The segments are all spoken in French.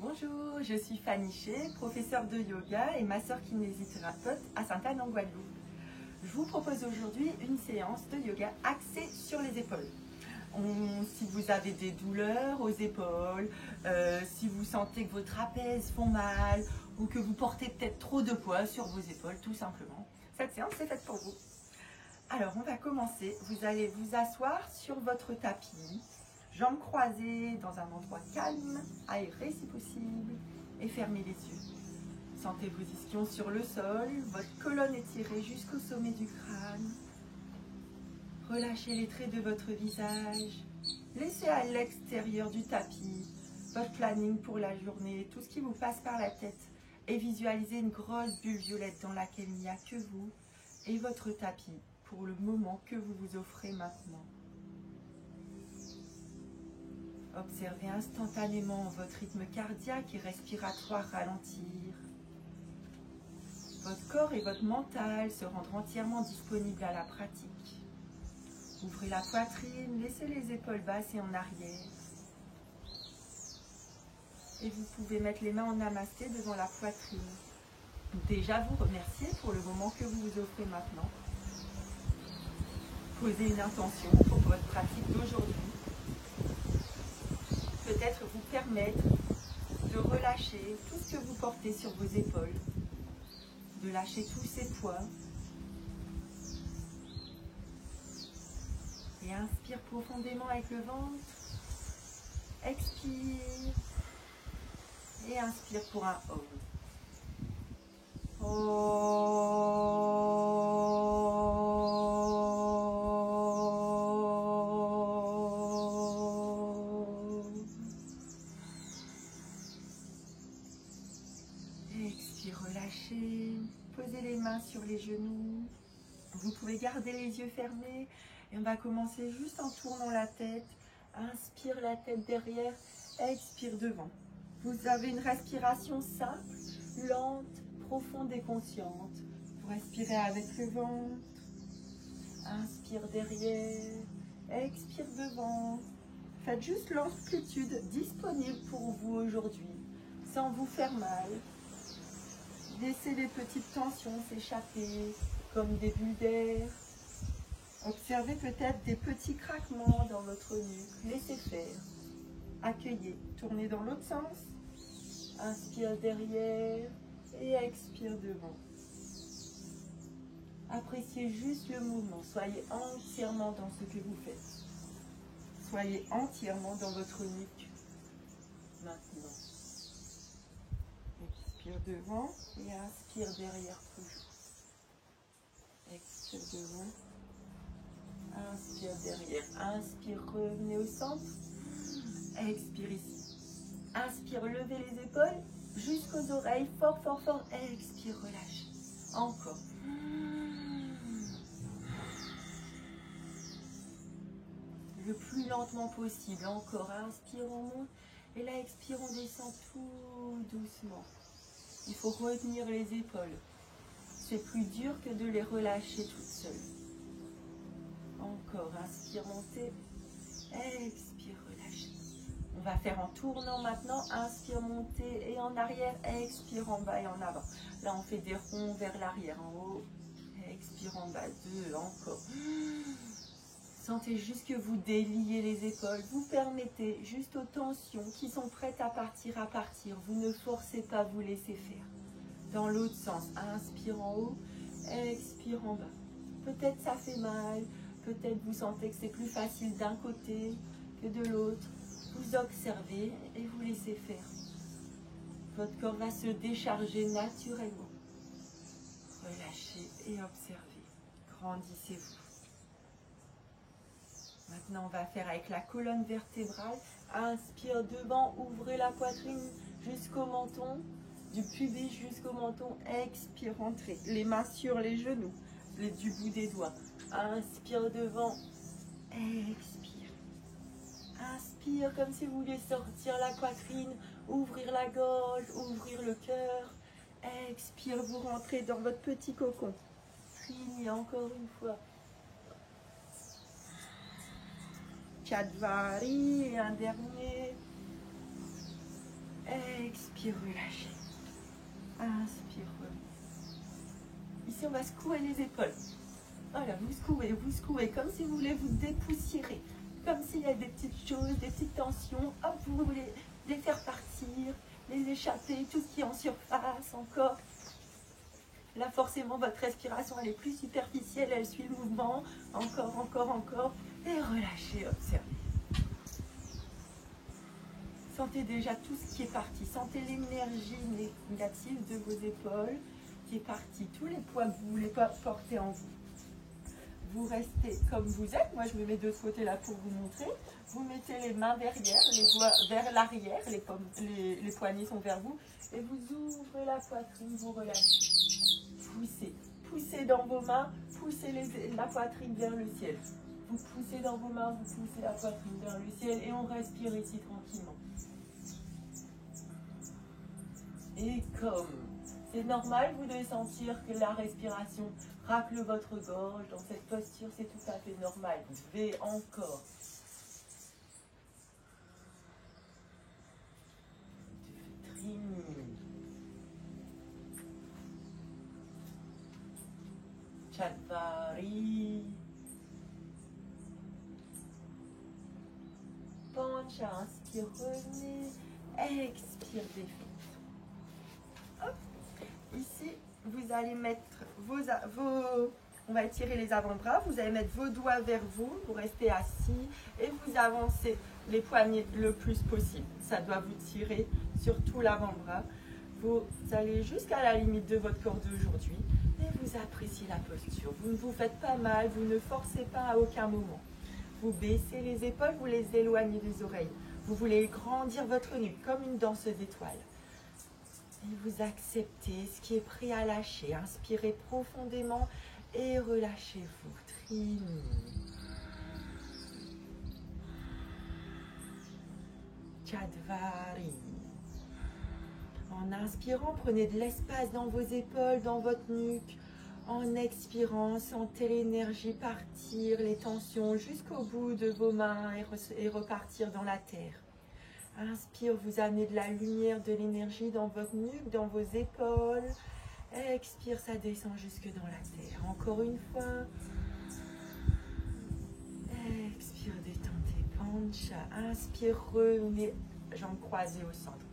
Bonjour, je suis Fanny Ché, professeure de yoga et masseur kinésithérapeute à Sainte-Anne en Guadeloupe. Je vous propose aujourd'hui une séance de yoga axée sur les épaules. Si vous avez des douleurs aux épaules, si vous sentez que vos trapèzes font mal ou que vous portez peut-être trop de poids sur vos épaules, tout simplement, cette séance est faite pour vous. Alors, on va commencer. Vous allez vous asseoir sur votre tapis, jambes croisées dans un endroit calme, aéré si possible, et fermez les yeux. Sentez vos ischions sur le sol, votre colonne étirée jusqu'au sommet du crâne. Relâchez les traits de votre visage. Laissez à l'extérieur du tapis votre planning pour la journée, tout ce qui vous passe par la tête, et visualisez une grosse bulle violette dans laquelle il n'y a que vous et votre tapis pour le moment que vous vous offrez maintenant. Observez instantanément votre rythme cardiaque et respiratoire ralentir. Votre corps et votre mental se rendre entièrement disponibles à la pratique. Ouvrez la poitrine, laissez les épaules basses et en arrière. Et vous pouvez mettre les mains en namasté devant la poitrine. Déjà vous remercier pour le moment que vous vous offrez maintenant. Posez une intention pour votre pratique d'aujourd'hui. Peut-être vous permettre de relâcher tout ce que vous portez sur vos épaules, de lâcher tous ces poids. Et inspire profondément avec le ventre, expire et inspire pour un Om. Expire, relâchez. Posez les mains sur les genoux. Vous pouvez garder les yeux fermés. Et on va commencer juste en tournant la tête. Inspire la tête derrière, expire devant. Vous avez une respiration simple, lente, profonde et consciente. Vous respirez avec le ventre. Inspire derrière, expire devant. Faites juste l'amplitude disponible pour vous aujourd'hui, sans vous faire mal. Laissez les petites tensions s'échapper comme des bulles d'air. Observez peut-être des petits craquements dans votre nuque. Laissez faire. Accueillez. Tournez dans l'autre sens. Inspire derrière et expire devant. Appréciez juste le mouvement. Soyez entièrement dans ce que vous faites. Soyez entièrement dans votre nuque. Maintenant. Expire devant et inspire derrière toujours. Expire devant. Inspire derrière. Inspire, revenez au centre. Expire ici. Inspire, levez les épaules jusqu'aux oreilles. Fort, fort, fort. Expire, relâche. Encore. Le plus lentement possible. Encore. Inspire, on monte. Et là, expire, on descend tout doucement. Il faut retenir les épaules. C'est plus dur que de les relâcher toutes seules. Encore, inspire, montez, expire, relâchez. On va faire en tournant maintenant, inspire, montez et en arrière, expire en bas et en avant. Là, on fait des ronds vers l'arrière, en haut, expire en bas, 2, encore. Sentez juste que vous déliez les épaules, vous permettez juste aux tensions qui sont prêtes à partir. Vous ne forcez pas, vous laissez faire. Dans l'autre sens, inspire en haut, expire en bas. Peut-être ça fait mal. Peut-être vous sentez que c'est plus facile d'un côté que de l'autre. Vous observez et vous laissez faire. Votre corps va se décharger naturellement. Relâchez et observez. Grandissez-vous. Maintenant, on va faire avec la colonne vertébrale. Inspire devant, ouvrez la poitrine jusqu'au menton. Du pubis jusqu'au menton. Expire, rentrez. Les mains sur les genoux, du bout des doigts. Inspire devant, expire. Inspire comme si vous vouliez sortir la poitrine, ouvrir la gorge, ouvrir le cœur. Expire, vous rentrez dans votre petit cocon. Fini encore une fois. Chadvari et un dernier. Expire, relâchez. Inspire, revenez. Ici, on va secouer les épaules. Voilà, vous secouez, comme si vous voulez vous dépoussiérer. Comme s'il y a des petites choses, des petites tensions. Hop, vous voulez les faire partir, les échapper, tout ce qui est en surface encore. Là, forcément, votre respiration, elle est plus superficielle, elle suit le mouvement. Encore, encore, encore. Et relâchez, observez. Sentez déjà tout ce qui est parti. Sentez l'énergie négative de vos épaules qui est partie. Tous les poids que vous ne voulez pas porter en vous. Vous restez comme vous êtes. Moi, je me mets de ce côté-là pour vous montrer. Vous mettez les mains derrière, les doigts vers l'arrière. Les poignets sont vers vous. Et vous ouvrez la poitrine, vous relâchez. Poussez. Poussez dans vos mains. Poussez la poitrine vers le ciel. Vous poussez dans vos mains, vous poussez la poitrine vers le ciel. Et on respire ici tranquillement. Et comme c'est normal, vous devez sentir que la respiration racle votre gorge. Dans cette posture, c'est tout à fait normal. Vous devez encore. Chatvari. Pancha, inspire, revenez. Expire, défend. Ici, vous allez mettre on va étirer les avant-bras, vous allez mettre vos doigts vers vous, vous restez assis et vous avancez les poignets le plus possible. Ça doit vous tirer sur tout l'avant-bras. Vous allez jusqu'à la limite de votre corps d'aujourd'hui et vous appréciez la posture. Vous ne vous faites pas mal, vous ne forcez pas à aucun moment. Vous baissez les épaules, vous les éloignez des oreilles. Vous voulez grandir votre nuque comme une danseuse d'étoiles. Et vous acceptez ce qui est prêt à lâcher. Inspirez profondément et relâchez-vous. Trini. Chatvari. En inspirant, prenez de l'espace dans vos épaules, dans votre nuque. En expirant, sentez l'énergie partir, les tensions jusqu'au bout de vos mains et repartir dans la terre. Inspire, vous amenez de la lumière, de l'énergie dans votre nuque, dans vos épaules. Expire, ça descend jusque dans la terre. Encore une fois. Expire, détendez. Pancha. Inspire, revenez, jambes croisées au centre.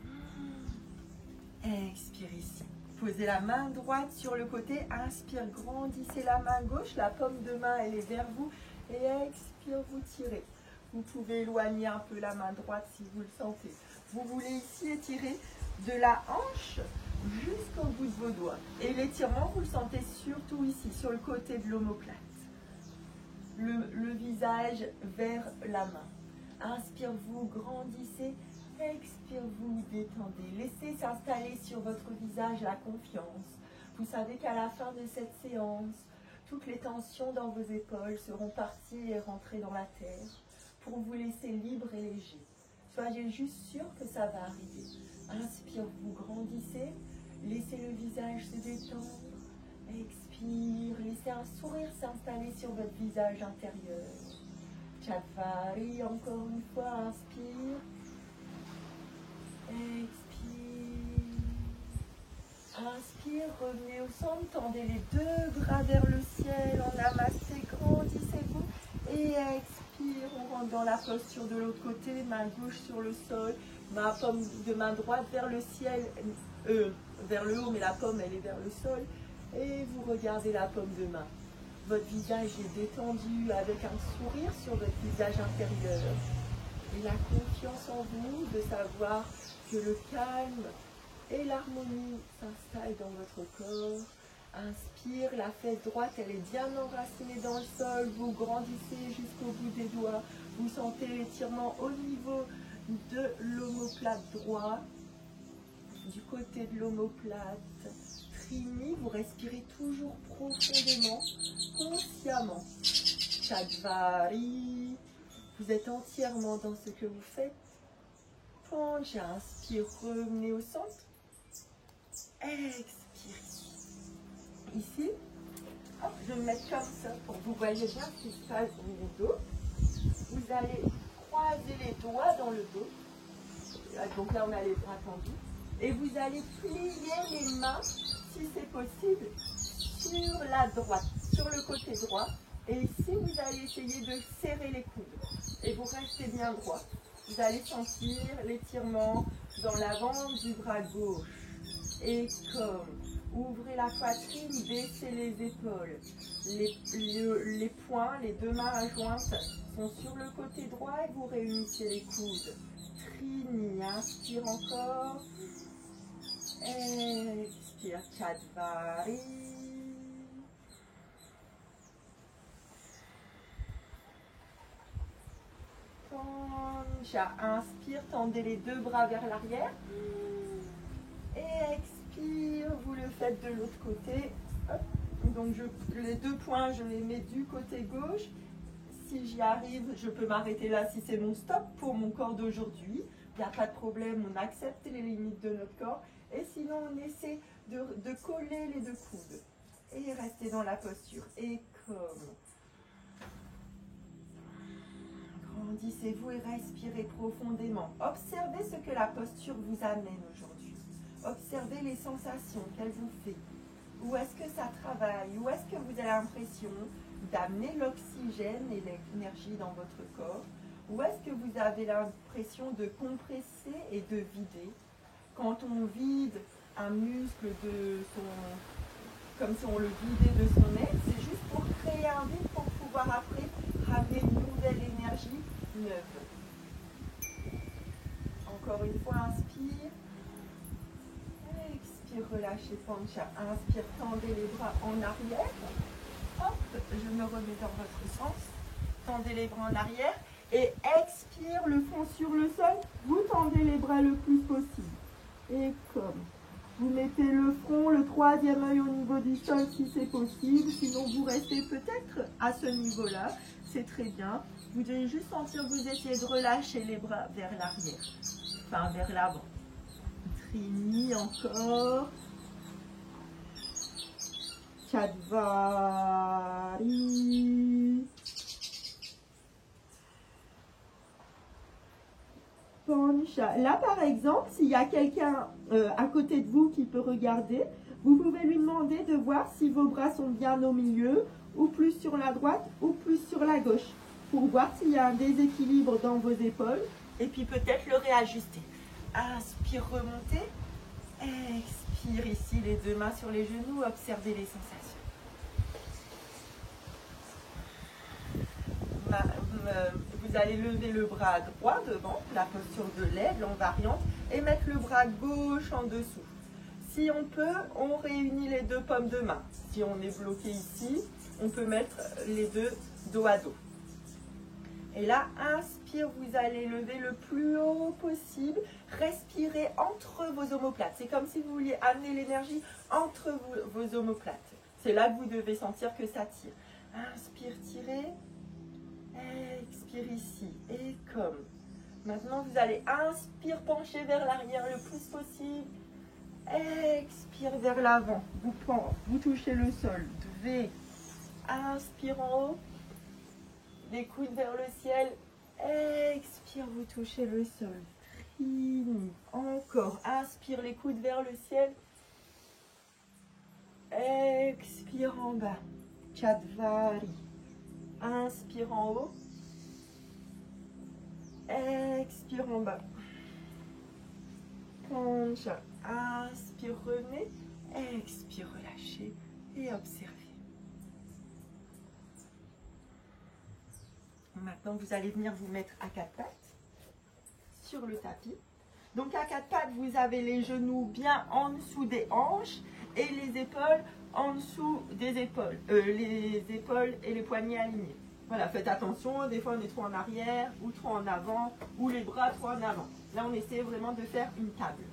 Expire ici. Posez la main droite sur le côté. Inspire, grandissez la main gauche. La paume de main, elle est vers vous. Et expire, vous tirez. Vous pouvez éloigner un peu la main droite si vous le sentez. Vous voulez ici étirer de la hanche jusqu'au bout de vos doigts. Et l'étirement, vous le sentez surtout ici, sur le côté de l'omoplate. Le visage vers la main. Inspire, vous grandissez. Expire, vous détendez. Laissez s'installer sur votre visage la confiance. Vous savez qu'à la fin de cette séance, toutes les tensions dans vos épaules seront parties et rentrées dans la terre, pour vous laisser libre et léger. Soyez juste sûr que ça va arriver. Inspire, vous grandissez. Laissez le visage se détendre. Expire, laissez un sourire s'installer sur votre visage intérieur. Chatvari, encore une fois, inspire. Expire. Inspire, revenez au centre, tendez les deux bras vers le ciel. En namasté, grandissez-vous. Et expire, on rentre dans la posture de l'autre côté, main gauche sur le sol, ma paume de main droite vers le ciel, vers le haut, mais la paume elle est vers le sol. Et vous regardez la paume de main. Votre visage est détendu avec un sourire sur votre visage intérieur. Et la confiance en vous de savoir que le calme et l'harmonie s'installent dans votre corps. Inspire, la fesse droite, elle est bien enracinée dans le sol. Vous grandissez jusqu'au bout des doigts. Vous sentez l'étirement au niveau de l'omoplate droit. Du côté de l'omoplate, Trini, vous respirez toujours profondément, consciemment. Chatvari, vous êtes entièrement dans ce que vous faites. Pancha, inspire, revenez au centre. Expire. Ici, hop, je vais me mettre comme ça pour que vous voyez bien ce qui se passe au niveau dos. Vous allez croiser les doigts dans le dos. Donc là, on a les bras tendus. Et vous allez plier les mains, si c'est possible, sur la droite, sur le côté droit. Et ici, vous allez essayer de serrer les coudes. Et vous restez bien droit. Vous allez sentir l'étirement dans l'avant du bras gauche. Et comme ouvrez la poitrine, baissez les épaules. Les poings, les deux mains jointes sont sur le côté droit et vous réunissez les coudes. Trini, inspire encore. Expire, Chadvari. Pancha, inspire, tendez les deux bras vers l'arrière. Et expire, vous le faites de l'autre côté. Hop. Donc les deux points, je les mets du côté gauche. Si j'y arrive, je peux m'arrêter là si c'est mon stop pour mon corps d'aujourd'hui. Il n'y a pas de problème, on accepte les limites de notre corps. Et sinon, on essaie de coller les deux coudes. Et rester dans la posture. Et comme. Grandissez-vous et respirez profondément. Observez ce que la posture vous amène aujourd'hui. Observez les sensations qu'elle vous fait. Où est-ce que ça travaille? Où est-ce que vous avez l'impression d'amener l'oxygène et l'énergie dans votre corps? Où est-ce que vous avez l'impression de compresser et de vider? Quand on vide un muscle comme si on le vidait de son aide, c'est juste pour créer un vide pour pouvoir après ramener une nouvelle énergie neuve. Encore une fois, inspire. Expire, relâchez Pancha. Inspire, tendez les bras en arrière. Hop, je me remets dans votre sens. Tendez les bras en arrière. Et expire, le front sur le sol. Vous tendez les bras le plus possible. Et comme. Vous mettez le front, le troisième œil au niveau du sol si c'est possible. Sinon, vous restez peut-être à ce niveau-là. C'est très bien. Vous devez juste sentir, vous essayez de relâcher les bras vers l'arrière. Enfin, vers l'avant. Trini encore. Chadvari. Pancha. Là, par exemple, s'il y a quelqu'un à côté de vous qui peut regarder, vous pouvez lui demander de voir si vos bras sont bien au milieu, ou plus sur la droite, ou plus sur la gauche, pour voir s'il y a un déséquilibre dans vos épaules, et puis peut-être le réajuster. Inspire, remontez. Expire ici, les deux mains sur les genoux, observez les sensations. Vous allez lever le bras droit devant, la posture de l'aigle en variante, et mettre le bras gauche en dessous. Si on peut, on réunit les deux paumes de main. Si on est bloqué ici, on peut mettre les deux dos à dos. Et là, inspire, vous allez lever le plus haut possible. Respirez entre vos omoplates. C'est comme si vous vouliez amener l'énergie entre vos omoplates. C'est là que vous devez sentir que ça tire. Inspire, tirez. Expire ici. Et comme. Maintenant, vous allez inspire, pencher vers l'arrière le plus possible. Expire vers l'avant. Vous touchez le sol. V. Inspire en haut. Les coudes vers le ciel. Expire, vous touchez le sol. Trini. Encore. Inspire, les coudes vers le ciel. Expire en bas. Chadvari. Inspire en haut. Expire en bas. Pancha. Inspire, revenez. Expire, relâchez. Et observez. Maintenant, vous allez venir vous mettre à quatre pattes sur le tapis. Donc, à quatre pattes, vous avez les genoux bien en dessous des hanches et les épaules en dessous des épaules. Les épaules et les poignets alignés. Voilà, faites attention. Des fois, on est trop en arrière ou trop en avant ou les bras trop en avant. Là, on essaie vraiment de faire une table.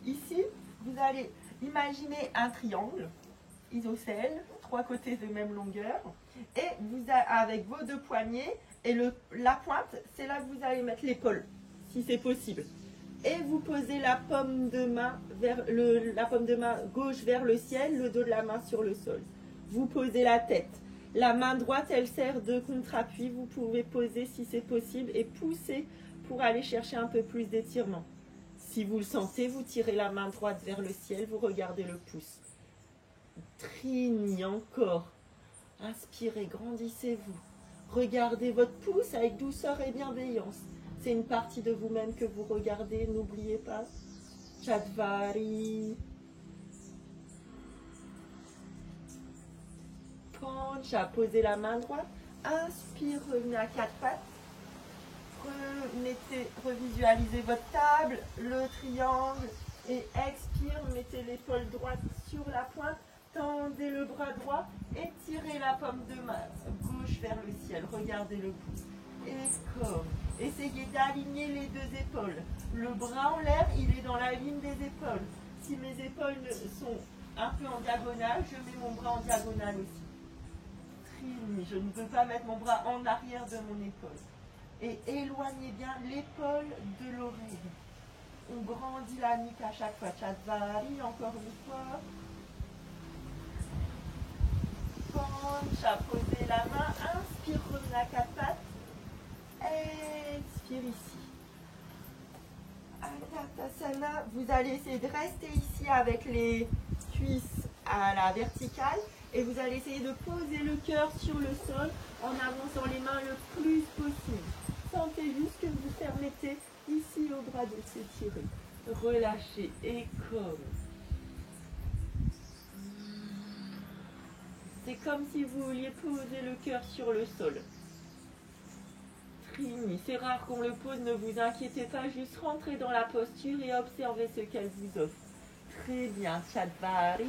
Ici, vous allez imaginer un triangle isocèle, trois côtés de même longueur. Et vous avec vos deux poignets et la pointe, c'est là que vous allez mettre l'épaule, si c'est possible. Et vous posez la paume de main gauche vers le ciel, le dos de la main sur le sol. Vous posez la tête. La main droite, elle sert de contre-appui. Vous pouvez poser si c'est possible et pousser pour aller chercher un peu plus d'étirement. Si vous le sentez, vous tirez la main droite vers le ciel, vous regardez le pouce. Trini encore. Inspirez, grandissez-vous. Regardez votre pouce avec douceur et bienveillance. C'est une partie de vous-même que vous regardez, n'oubliez pas. Chatvari. Pancha, posez la main droite. Inspire, revenez à quatre pattes. Revisualisez votre table, le triangle. Et expire, mettez l'épaule droite sur la pointe. Tendez le bras droit. Étirez la paume de main gauche vers le ciel. Regardez le pouce. Et comme. Essayez d'aligner les deux épaules. Le bras en l'air, il est dans la ligne des épaules. Si mes épaules sont un peu en diagonale, je mets mon bras en diagonale aussi. Je ne veux pas mettre mon bras en arrière de mon épaule. Et éloignez bien l'épaule de l'oreille. On grandit la nuque à chaque fois. Chatvari, encore une fois. Pancha, posez la main. Inspire, revenez à quatre pattes. Expire ici. Anatasana, vous allez essayer de rester ici avec les cuisses à la verticale et vous allez essayer de poser le cœur sur le sol en avançant les mains le plus possible. Sentez juste que vous permettez ici au bras de s'étirer. Relâchez et comme. C'est comme si vous vouliez poser le cœur sur le sol. C'est rare qu'on le pose, ne vous inquiétez pas, juste rentrez dans la posture et observez ce qu'elle vous offre. Très bien, Chatvari.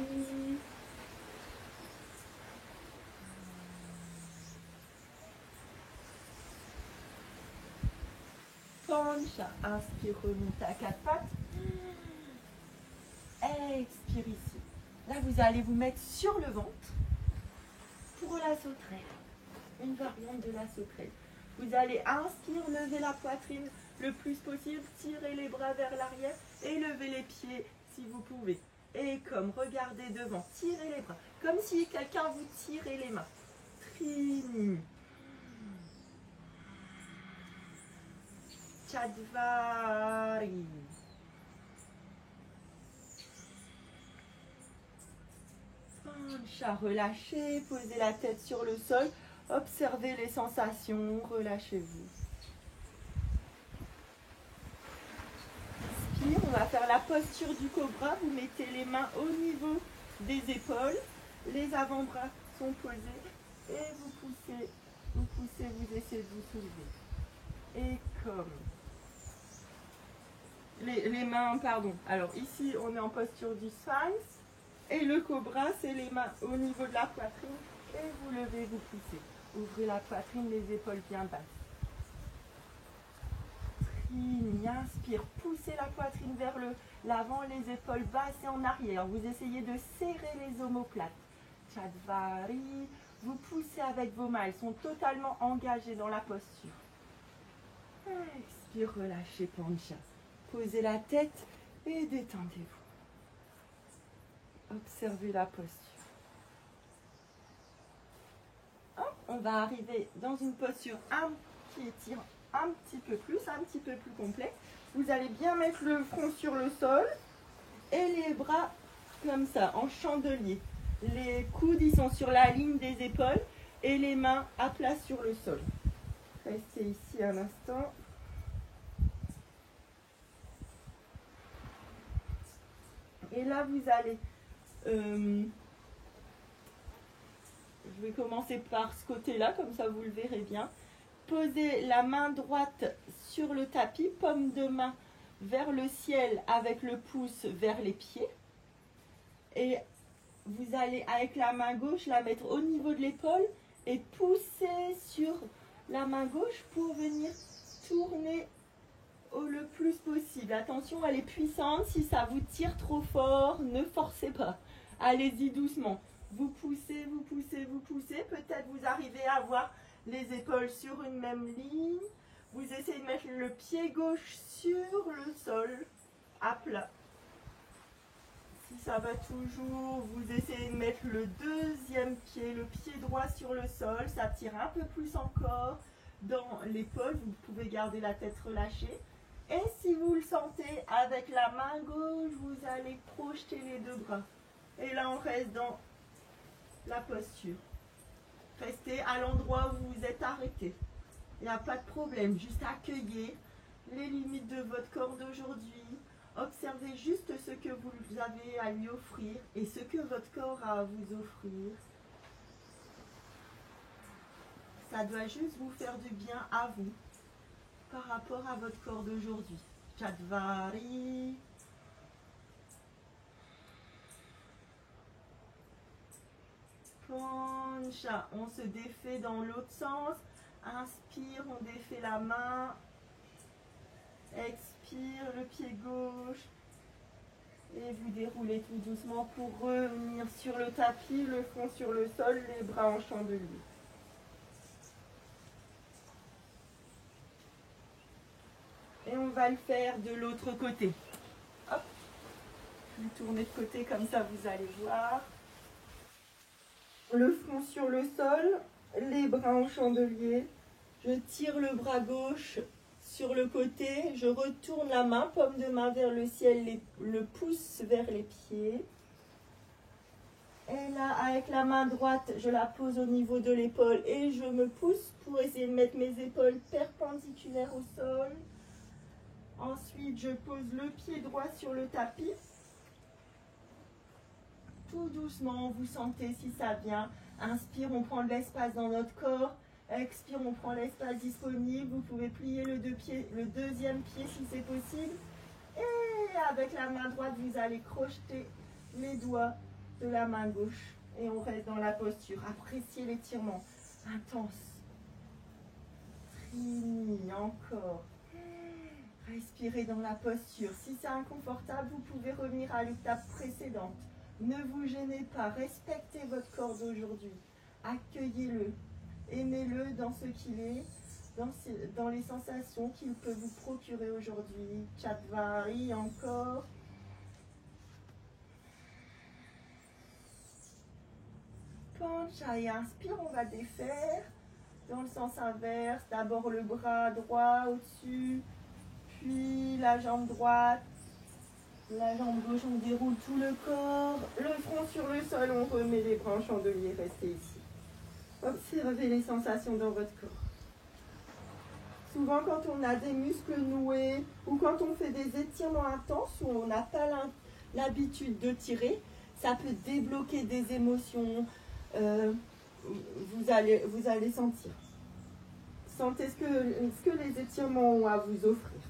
Pancha, inspire, remonte à quatre pattes. Expire ici. Là, vous allez vous mettre sur le ventre pour la sauterelle. Une variante de la sauterelle. Vous allez inspire, lever la poitrine le plus possible, tirez les bras vers l'arrière et levez les pieds si vous pouvez. Et comme, regardez devant, tirez les bras, comme si quelqu'un vous tirait les mains. Trini. Chatvari. Pancha, relâchez, posez la tête sur le sol. Observez les sensations, relâchez-vous. Inspire, on va faire la posture du cobra. Vous mettez les mains au niveau des épaules. Les avant-bras sont posés. Et vous poussez, vous essayez de vous soulever. Et comme. Les mains, pardon. Alors ici, on est en posture du sphinx. Et le cobra, c'est les mains au niveau de la poitrine. Et vous levez, vous poussez. Ouvrez la poitrine, les épaules bien basses. Trini, inspire, poussez la poitrine vers l'avant, les épaules basses et en arrière. Vous essayez de serrer les omoplates. Chatvari, vous poussez avec vos mains, elles sont totalement engagées dans la posture. Expire, relâchez, Pancha. Posez la tête et détendez-vous. Observez la posture. On va arriver dans une posture qui étire un petit peu plus complet. Vous allez bien mettre le front sur le sol et les bras comme ça, en chandelier. Les coudes, ils sont sur la ligne des épaules et les mains à plat sur le sol. Restez ici un instant. Et là, vous allez... je vais commencer par ce côté-là, comme ça vous le verrez bien. Posez la main droite sur le tapis, paume de main vers le ciel avec le pouce vers les pieds. Et vous allez, avec la main gauche, la mettre au niveau de l'épaule et pousser sur la main gauche pour venir tourner le plus possible. Attention, elle est puissante. Si ça vous tire trop fort, ne forcez pas. Allez-y doucement. Vous poussez, vous poussez, vous poussez. Peut-être vous arrivez à avoir les épaules sur une même ligne. Vous essayez de mettre le pied gauche sur le sol, à plat. Si ça va toujours, vous essayez de mettre le deuxième pied, le pied droit sur le sol. Ça tire un peu plus encore. dans l'épaule. Vous pouvez garder la tête relâchée. Et si vous le sentez, avec la main gauche, vous allez projeter les deux bras. Et là, on reste dans la posture. Restez à l'endroit où vous êtes arrêté. Il n'y a pas de problème. Juste accueillez les limites de votre corps d'aujourd'hui. Observez juste ce que vous avez à lui offrir et ce que votre corps a à vous offrir. Ça doit juste vous faire du bien à vous par rapport à votre corps d'aujourd'hui. Chatvari. Pancha. On se défait dans l'autre sens. Inspire, on défait la main. Expire, le pied gauche. Et vous déroulez tout doucement pour revenir sur le tapis, le front sur le sol, les bras en chandelier. Et on va le faire de l'autre côté. Hop. Vous tournez de côté comme ça, vous allez voir. Le front sur le sol, les bras en chandelier. Je tire le bras gauche sur le côté. Je retourne la main, paume de main vers le ciel, le pouce vers les pieds. Et là, avec la main droite, je la pose au niveau de l'épaule et je me pousse pour essayer de mettre mes épaules perpendiculaires au sol. Ensuite, je pose le pied droit sur le tapis. Tout doucement, vous sentez si ça vient. Inspire, on prend de l'espace dans notre corps. Expire, on prend l'espace disponible. Vous pouvez plier le deuxième pied si c'est possible. Et avec la main droite, vous allez crocheter les doigts de la main gauche. Et on reste dans la posture. Appréciez l'étirement. Intense. Trini, encore. Respirez dans la posture. Si c'est inconfortable, vous pouvez revenir à l'étape précédente. Ne vous gênez pas. Respectez votre corps d'aujourd'hui. Accueillez-le. Aimez-le dans ce qu'il est, dans les sensations qu'il peut vous procurer aujourd'hui. Chatvari, encore. Pancha et inspire, on va défaire. Dans le sens inverse, d'abord le bras droit au-dessus, puis la jambe droite, la jambe gauche, on déroule tout le corps, le front sur le sol, on remet les bras en chandelier, restez ici. Observez les sensations dans votre corps. Souvent quand on a des muscles noués ou quand on fait des étirements intenses où on n'a pas l'habitude de tirer, ça peut débloquer des émotions. Vous allez sentir. Sentez ce que les étirements ont à vous offrir.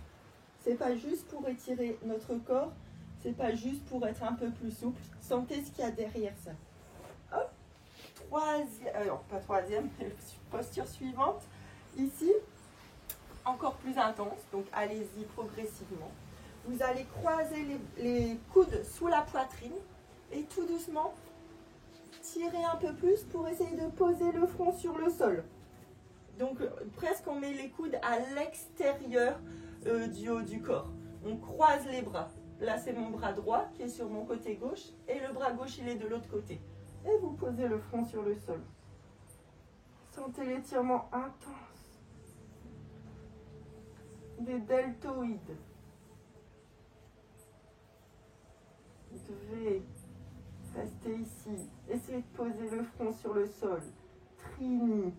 C'est pas juste pour étirer notre corps, c'est pas juste pour être un peu plus souple. Sentez ce qu'il y a derrière ça. Hop. Pas troisième, mais posture suivante. Ici, encore plus intense, donc allez-y progressivement. Vous allez croiser les coudes sous la poitrine et tout doucement, tirez un peu plus pour essayer de poser le front sur le sol. Donc presque on met les coudes à l'extérieur du haut du corps. On croise les bras. Là c'est mon bras droit qui est sur mon côté gauche et le bras gauche il est de l'autre côté. Et vous posez le front sur le sol. Sentez l'étirement intense. Des deltoïdes. Vous devez rester ici. Essayez de poser le front sur le sol. Trini.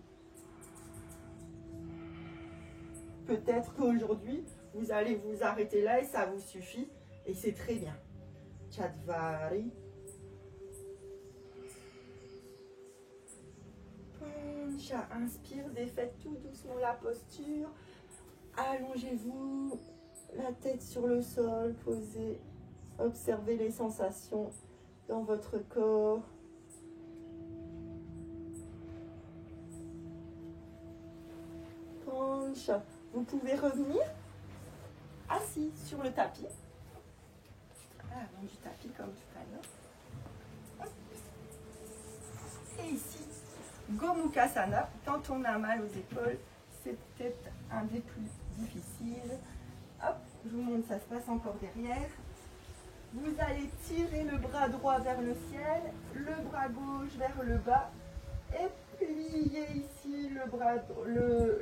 Peut-être qu'aujourd'hui, vous allez vous arrêter là et ça vous suffit. Et c'est très bien. Chatvari. Pancha. Inspire, défaites tout doucement la posture. Allongez-vous, la tête sur le sol, posez. Observez les sensations dans votre corps. Pancha. Vous pouvez revenir assis sur le tapis. Long du tapis comme tout à l'heure. Et ici, Gomukhasana. Quand on a mal aux épaules, c'est peut-être un des plus difficiles. Hop, je vous montre, ça se passe encore derrière. Vous allez tirer le bras droit vers le ciel, le bras gauche vers le bas et pliez ici le bras,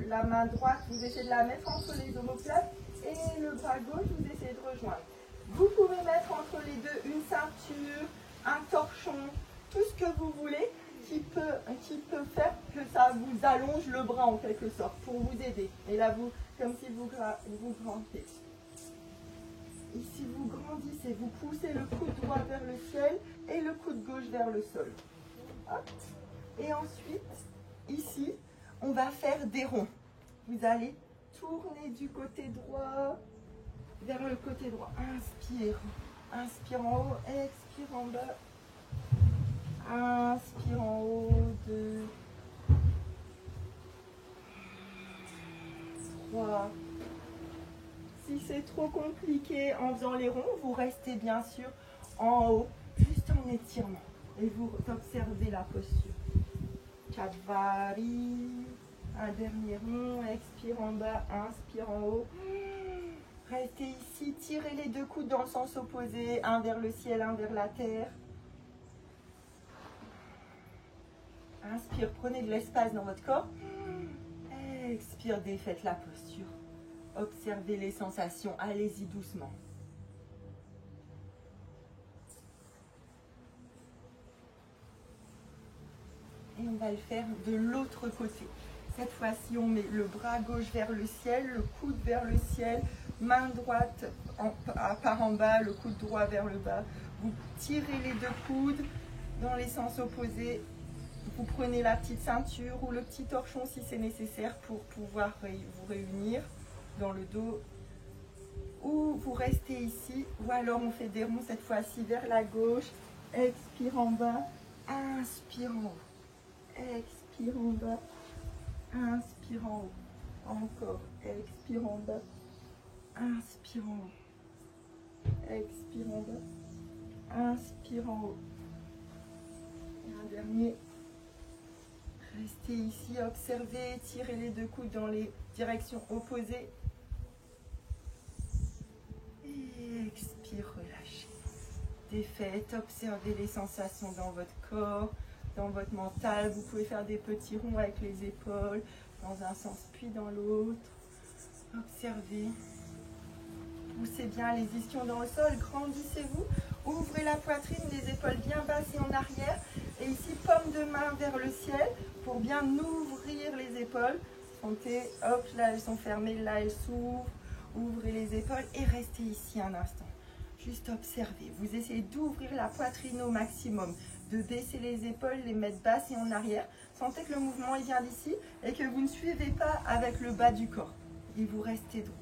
la main droite, vous essayez de la mettre entre les omoplates et le bras gauche, vous essayez de rejoindre. Vous pouvez mettre entre les deux une ceinture, un torchon, tout ce que vous voulez qui peut faire que ça vous allonge le bras en quelque sorte pour vous aider. Et là, vous, comme si vous grandissez. Ici, vous grandissez, vous poussez le coude droit vers le ciel et le coude gauche vers le sol. Hop. Et ensuite, ici, on va faire des ronds. Vous allez tourner du côté droit vers le côté droit. Inspire. Inspire en haut, expire en bas. Inspire en haut, 2, 3. Si c'est trop compliqué en faisant les ronds, vous restez bien sûr en haut, juste en étirement. Et vous observez la posture. Chatvari. Un dernier rond, expire en bas, inspire en haut. Restez ici, tirez les deux coudes dans le sens opposé, un vers le ciel, un vers la terre. Inspire, prenez de l'espace dans votre corps. Expire, défaites la posture. Observez les sensations, allez-y doucement. Et on va le faire de l'autre côté. Cette fois-ci, on met le bras gauche vers le ciel, le coude vers le ciel, main droite part en bas, le coude droit vers le bas. Vous tirez les deux coudes dans les sens opposés. Vous prenez la petite ceinture ou le petit torchon si c'est nécessaire pour pouvoir vous réunir dans le dos. Ou vous restez ici, ou alors on fait des ronds cette fois-ci vers la gauche. Expire en bas, inspire en haut. Expire en bas, inspire en haut. Encore, expire en bas, inspire en haut. Expire en bas, inspire en haut. Et un dernier. Restez ici, observez, tirez les deux coudes dans les directions opposées. Et expire, relâchez. Défaites, observez les sensations dans votre corps, dans votre mental. Vous pouvez faire des petits ronds avec les épaules, dans un sens puis dans l'autre. Observez. Poussez bien les ischions dans le sol, grandissez-vous. Ouvrez la poitrine, les épaules bien basses et en arrière. Et ici, paume de main vers le ciel pour bien ouvrir les épaules. Sentez, hop, là elles sont fermées, là elles s'ouvrent. Ouvrez les épaules et restez ici un instant. Juste observez. Vous essayez d'ouvrir la poitrine au maximum, de baisser les épaules, les mettre basses et en arrière. Sentez que le mouvement il vient d'ici et que vous ne suivez pas avec le bas du corps. Et vous restez droit.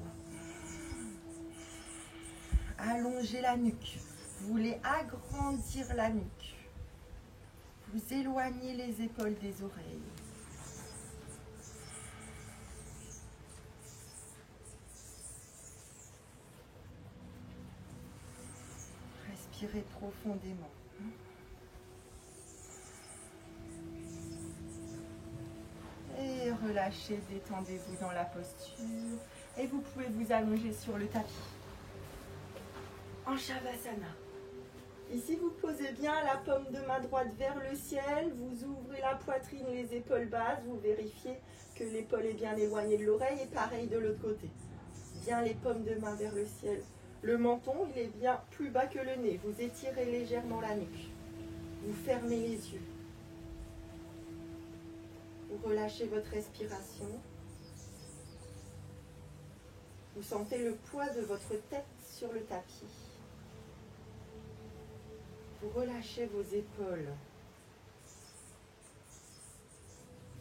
Allongez la nuque. Vous voulez agrandir la nuque. Vous éloignez les épaules des oreilles. Respirez profondément. Et relâchez, détendez-vous dans la posture. Et vous pouvez vous allonger sur le tapis. En Shavasana. Ici, vous posez bien la paume de main droite vers le ciel. Vous ouvrez la poitrine, les épaules basses. Vous vérifiez que l'épaule est bien éloignée de l'oreille. Et pareil de l'autre côté. Bien les paumes de main vers le ciel. Le menton, il est bien plus bas que le nez. Vous étirez légèrement la nuque. Vous fermez les yeux. Vous relâchez votre respiration. Vous sentez le poids de votre tête sur le tapis. Vous relâchez vos épaules.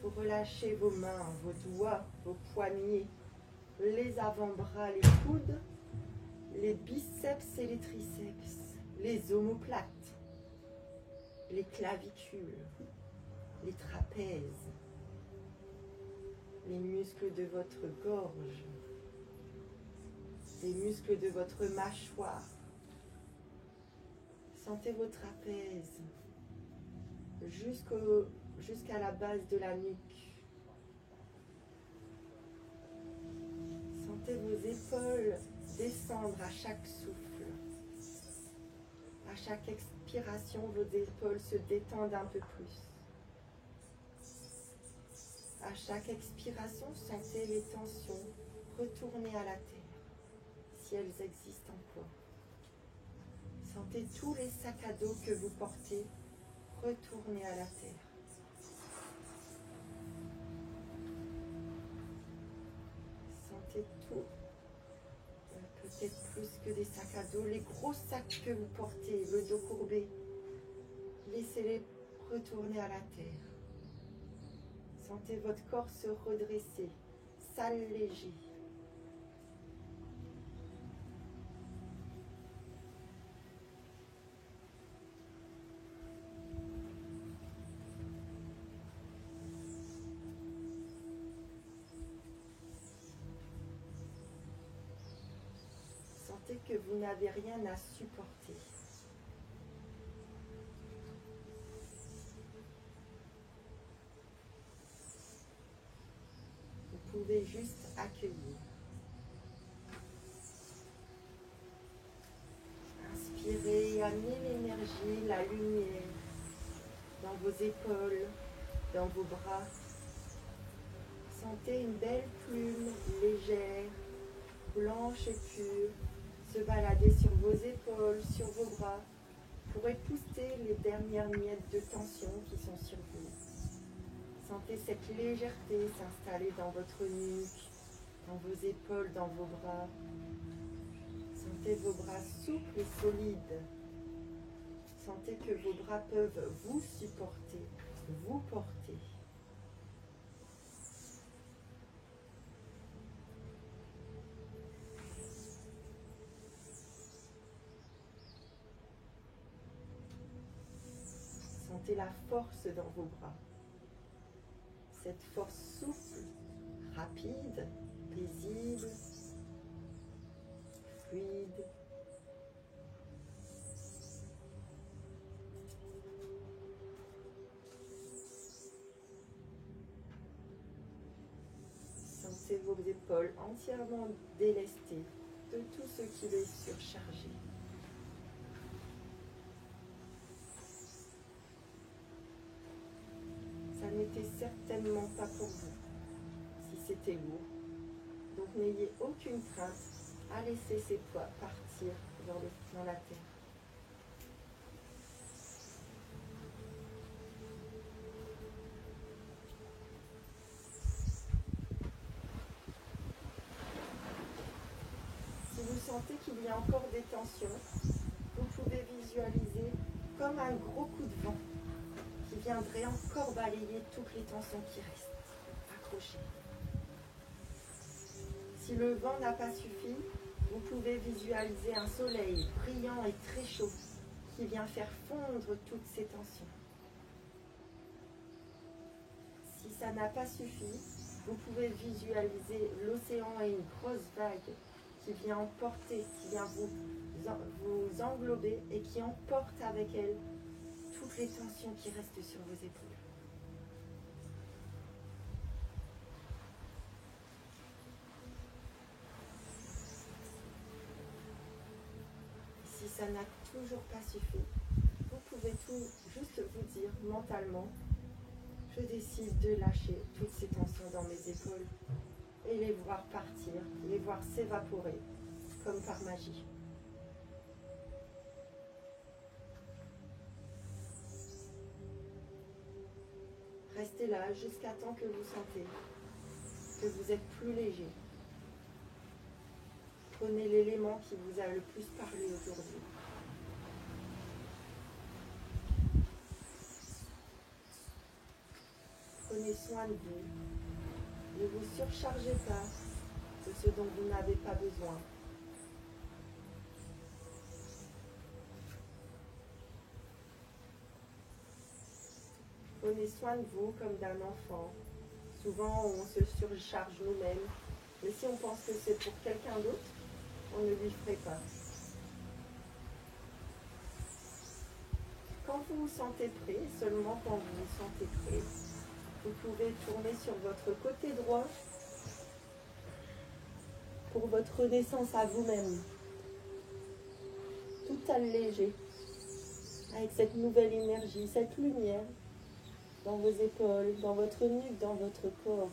Vous relâchez vos mains, vos doigts, vos poignets, les avant-bras, les coudes, les biceps et les triceps, les omoplates, les clavicules, les trapèzes, les muscles de votre gorge, les muscles de votre mâchoire. Sentez vos trapèzes jusqu'à la base de la nuque. Sentez vos épaules descendre à chaque souffle. À chaque expiration, vos épaules se détendent un peu plus. À chaque expiration, sentez les tensions retourner à la terre, si elles existent encore. Sentez tous les sacs à dos que vous portez retourner à la terre. Sentez tout, peut-être plus que des sacs à dos, les gros sacs que vous portez, le dos courbé, laissez-les retourner à la terre. Sentez votre corps se redresser, s'alléger. Sentez que vous n'avez rien à supporter. Vous pouvez juste accueillir. Inspirez, amenez l'énergie, la lumière dans vos épaules, dans vos bras. Sentez une belle plume légère, blanche et pure, se balader sur vos épaules, sur vos bras, pour épousseter les dernières miettes de tension qui sont sur vous. Sentez cette légèreté s'installer dans votre nuque, dans vos épaules, dans vos bras. Sentez vos bras souples et solides. Sentez que vos bras peuvent vous supporter, vous porter. Sentez la force dans vos bras. Cette force souple, rapide, paisible, fluide. Sentez vos épaules entièrement délestées de tout ce qui les surcharge. Ça n'était certainement pas pour vous, si c'était lourd. Donc n'ayez aucune crainte à laisser ces poids partir dans la terre. Si vous sentez qu'il y a encore des tensions, vous pouvez visualiser comme un gros coup de vent qui viendrait encore balayer toutes les tensions qui restent accrochées. Si le vent n'a pas suffi, vous pouvez visualiser un soleil brillant et très chaud qui vient faire fondre toutes ces tensions. Si ça n'a pas suffi, vous pouvez visualiser l'océan et une grosse vague qui vient emporter, qui vient vous englober et qui emporte avec elle toutes les tensions qui restent sur vos épaules. Si ça n'a toujours pas suffi, vous pouvez juste vous dire mentalement, je décide de lâcher toutes ces tensions dans mes épaules et les voir partir, les voir s'évaporer comme par magie. Restez là jusqu'à temps que vous sentez que vous êtes plus léger. Prenez l'élément qui vous a le plus parlé aujourd'hui. Prenez soin de vous. Ne vous surchargez pas de ce dont vous n'avez pas besoin. Prenez soin de vous comme d'un enfant. Souvent, on se surcharge nous-mêmes. Mais si on pense que c'est pour quelqu'un d'autre, on ne lui ferait pas. Quand vous vous sentez prêt, seulement quand vous vous sentez prêt, vous pouvez tourner sur votre côté droit pour votre renaissance à vous-même. Tout allégé, avec cette nouvelle énergie, cette lumière dans vos épaules, dans votre nuque, dans votre corps,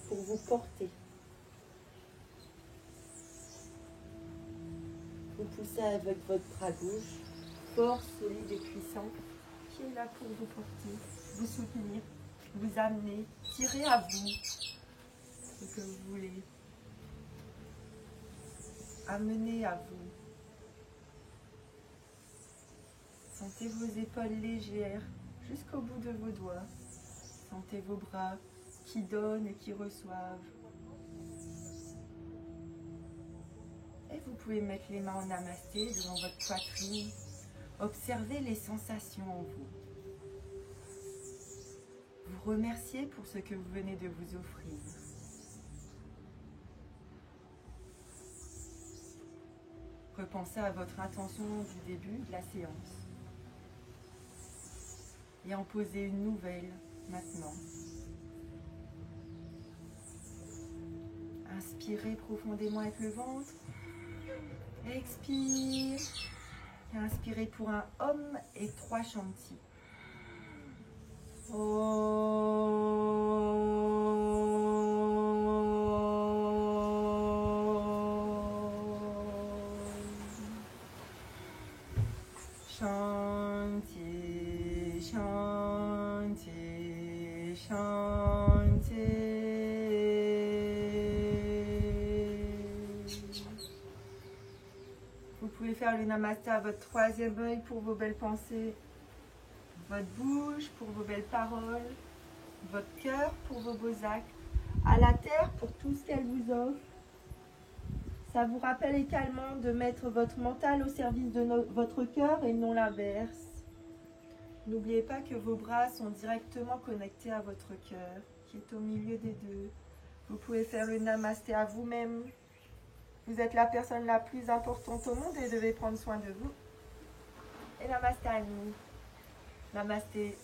pour vous porter. Vous poussez avec votre bras gauche, fort, solide et puissant, qui est là pour vous porter, vous soutenir, vous amener, tirer à vous ce que vous voulez, amener à vous. Sentez vos épaules légères jusqu'au bout de vos doigts. Sentez vos bras qui donnent et qui reçoivent. Et vous pouvez mettre les mains en namasté devant votre poitrine. Observez les sensations en vous. Vous remerciez pour ce que vous venez de vous offrir. Repensez à votre intention du début de la séance. Et en posez une nouvelle maintenant. Inspirez profondément avec le ventre. Expire. Et inspirez pour un Om et 3 Shanti. Shanti, Shanti, Shanti. Vous pouvez faire le namasté à votre troisième œil pour vos belles pensées, votre bouche pour vos belles paroles, votre cœur pour vos beaux actes, à la terre pour tout ce qu'elle vous offre. Ça vous rappelle également de mettre votre mental au service de votre cœur et non l'inverse. N'oubliez pas que vos bras sont directement connectés à votre cœur, qui est au milieu des deux. Vous pouvez faire le namasté à vous-même. Vous êtes la personne la plus importante au monde et devez prendre soin de vous. Et namasté à nous. Namasté.